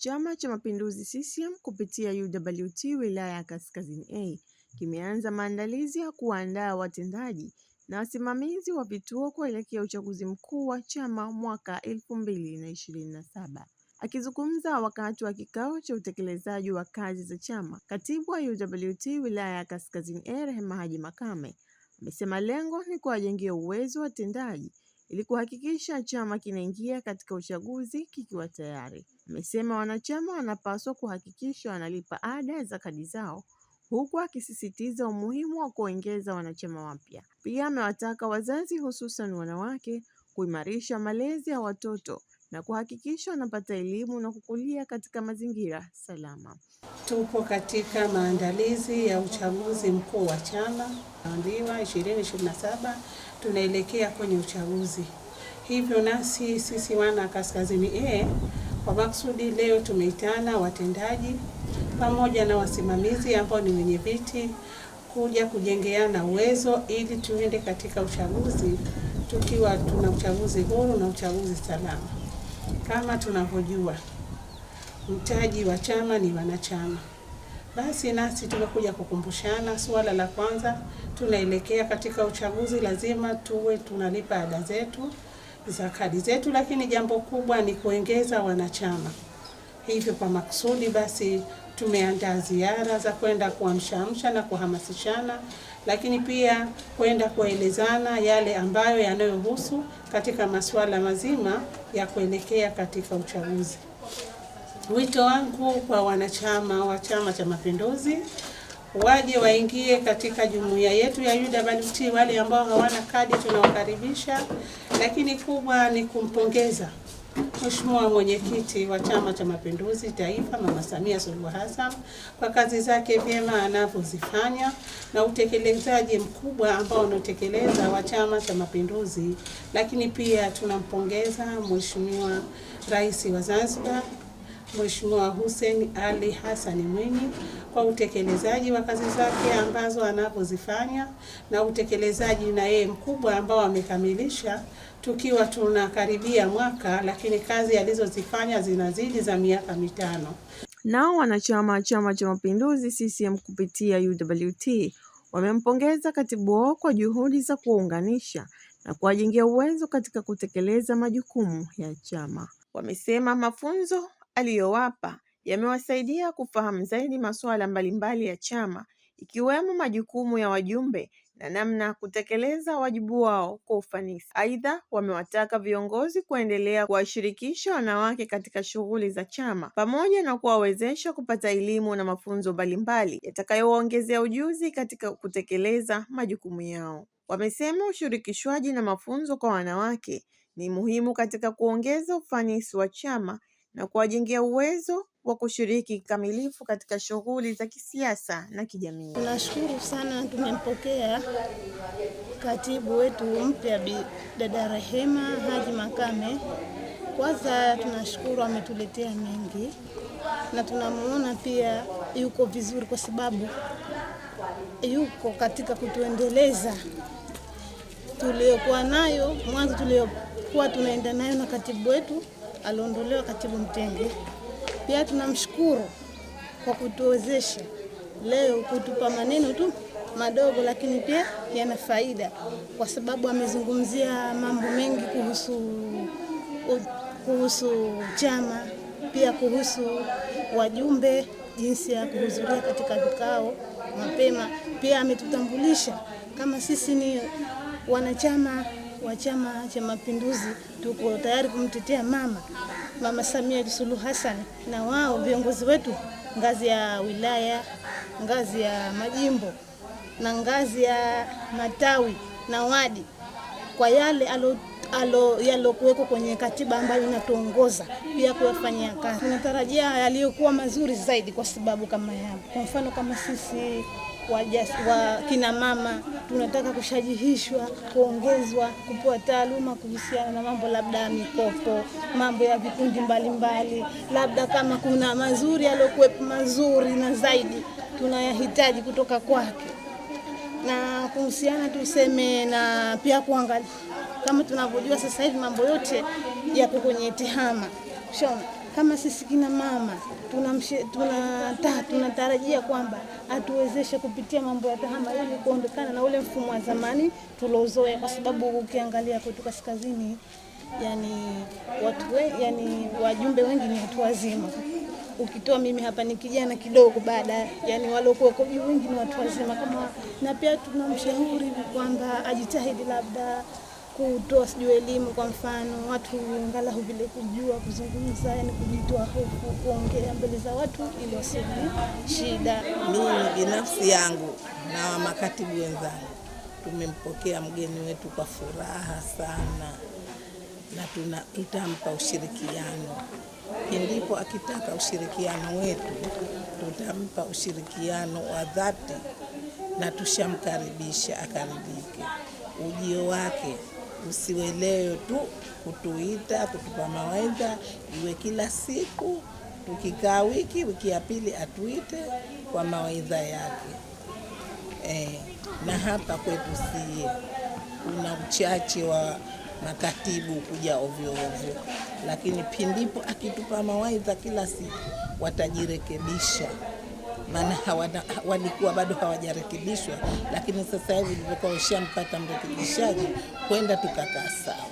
Chama cha Mapinduzi CCM kupitia UWT wilaya ya Kaskazini A kimeanza maandalizi ya kuandaa watendaji na wasimamizi wa vituo kuelekea uchaguzi mkuu wa chama mwaka 2027. Akizungumza wakati wa kikao cha utekelezaji wa kazi za chama, katibu wa UWT wilaya ya Kaskazini A Rehema Haji Makame amesema lengo ni kuwajengea uwezo watendaji ili kuhakikisha chama kinaingia katika uchaguzi kikiwa tayari. Amesema wanachama wanapaswa kuhakikisha wanalipa ada za kadi zao, huku akisisitiza umuhimu wa kuongeza wanachama wapya. Pia amewataka wazazi hususan wanawake kuimarisha malezi ya watoto na kuhakikisha wanapata elimu na kukulia katika mazingira salama. Tupo katika maandalizi ya uchaguzi mkuu wa chama ambiwa 2027, tunaelekea kwenye uchaguzi. Hivyo nasi sisi wana Kaskazini A kwa maksudi leo tumeitana watendaji pamoja na wasimamizi ambao ni wenye viti kuja kujengeana uwezo ili tuende katika uchaguzi tukiwa tuna uchaguzi huru na uchaguzi salama. Kama tunavyojua mtaji wa chama ni wanachama. Basi nasi tumekuja kukumbushana suala la kwanza, tunaelekea katika uchaguzi, lazima tuwe tunalipa ada zetu za kadi zetu, lakini jambo kubwa ni kuongeza wanachama. Hivyo kwa maksudi basi tumeandaa ziara za kwenda kuamsha na kuhamasishana, lakini pia kwenda kuelezana yale ambayo yanayohusu katika masuala mazima ya kuelekea katika uchaguzi. Wito wangu kwa wanachama wa Chama cha Mapinduzi waje waingie katika jumuiya yetu ya UWT. Wale ambao hawana kadi tunawakaribisha, lakini kubwa ni kumpongeza Mheshimiwa Mwenyekiti wa Chama cha Mapinduzi Taifa, Mama Samia Suluhu Hassan, kwa kazi zake vyema anavyozifanya na utekelezaji mkubwa ambao unatekeleza wa Chama cha Mapinduzi. Lakini pia tunampongeza Mheshimiwa Rais wa Zanzibar Mheshimiwa Hussein Ali Hassan Mwinyi kwa utekelezaji wa kazi zake ambazo anavyozifanya na utekelezaji na yeye mkubwa ambao amekamilisha tukiwa tunakaribia mwaka, lakini kazi alizozifanya zinazidi za miaka 5. Nao wanachama wa Chama cha Mapinduzi CCM kupitia UWT wamempongeza katibu wao kwa juhudi za kuunganisha na kuwajengea uwezo katika kutekeleza majukumu ya chama. Wamesema mafunzo aliyowapa yamewasaidia kufahamu zaidi masuala mbalimbali ya chama, ikiwemo majukumu ya wajumbe na namna kutekeleza wajibu wao kwa ufanisi. Aidha, wamewataka viongozi kuendelea kuwashirikisha wanawake katika shughuli za chama pamoja na kuwawezesha kupata elimu na mafunzo mbalimbali yatakayowaongezea ujuzi katika kutekeleza majukumu yao. Wamesema ushirikishwaji na mafunzo kwa wanawake ni muhimu katika kuongeza ufanisi wa chama na kuwajengea uwezo wa kushiriki kikamilifu katika shughuli za kisiasa na kijamii. Tunashukuru sana, tumempokea katibu wetu mpya dada Rehema Haji Makame. Kwanza tunashukuru, ametuletea mengi na tunamuona pia yuko vizuri kwa sababu yuko katika kutuendeleza tuliokuwa nayo mwanzo, tuliokuwa tunaenda nayo na katibu wetu aliondolewa, katibu mtenge. Pia tunamshukuru kwa kutuwezesha leo kutupa maneno tu madogo lakini pia yana faida, kwa sababu amezungumzia mambo mengi kuhusu chama, pia kuhusu wajumbe, jinsi ya kuhudhuria katika vikao mapema. Pia ametutambulisha kama sisi ni wanachama wa Chama cha Mapinduzi, tuko tayari kumtetea Mama Samia Suluhu Hassan, na wao viongozi wetu ngazi ya wilaya, ngazi ya majimbo na ngazi ya matawi na wadi, kwa yale yalokuweko kwenye katiba ambayo inatuongoza pia kuyafanyia kazi. Tunatarajia yaliyokuwa mazuri zaidi, kwa sababu kama hapo, kwa mfano kama sisi wa kina mama tunataka kushajihishwa, kuongezwa, kupewa taaluma kuhusiana na mambo labda ya mikopo, mambo ya vikundi mbalimbali, labda kama kuna mazuri yalokuwepo mazuri na zaidi tunayahitaji kutoka kwake. Na kuhusiana tuseme na pia kuangalia kama tunavyojua sasa hivi mambo yote yako kwenye tehama. kama sisi kina mama tunatarajia kwamba atuwezeshe kupitia mambo ya TEHAMA ili kuondokana na ule mfumo wa zamani tuliozoea, kwa sababu ukiangalia kwetu kaskazini, wajumbe wengi ni watu wazima. Ukitoa mimi hapa ni kijana kidogo, baada waliokuwa juu wengi ni watu wazima kama, na pia tunamshauri kwamba ajitahidi labda kutoa elimu, kwa mfano watu angalau vile kujua kuzungumza, kujitoa hofu, kuongea mbele za watu ili wasiwe shida. Mimi binafsi yangu na makatibu wenzangu tumempokea mgeni wetu kwa furaha sana, na tutampa ushirikiano. Ndipo akitaka ushirikiano wetu, tutampa ushirikiano wa dhati, na tushamkaribisha akaridhike. Ujio wake usiwe leo tu kutuita, kutupa mawaidha, iwe kila siku, tukikaa wiki ya pili atuite kwa mawaidha yake. Na hapa kwetu kuna uchache wa makatibu kuja ovyo ovyo, lakini pindipo akitupa mawaidha kila siku watajirekebisha, maana walikuwa bado hawajarekebishwa, lakini sasa hivi tulikuwa ushampata mrekebishaji, kwenda tukakaa sawa.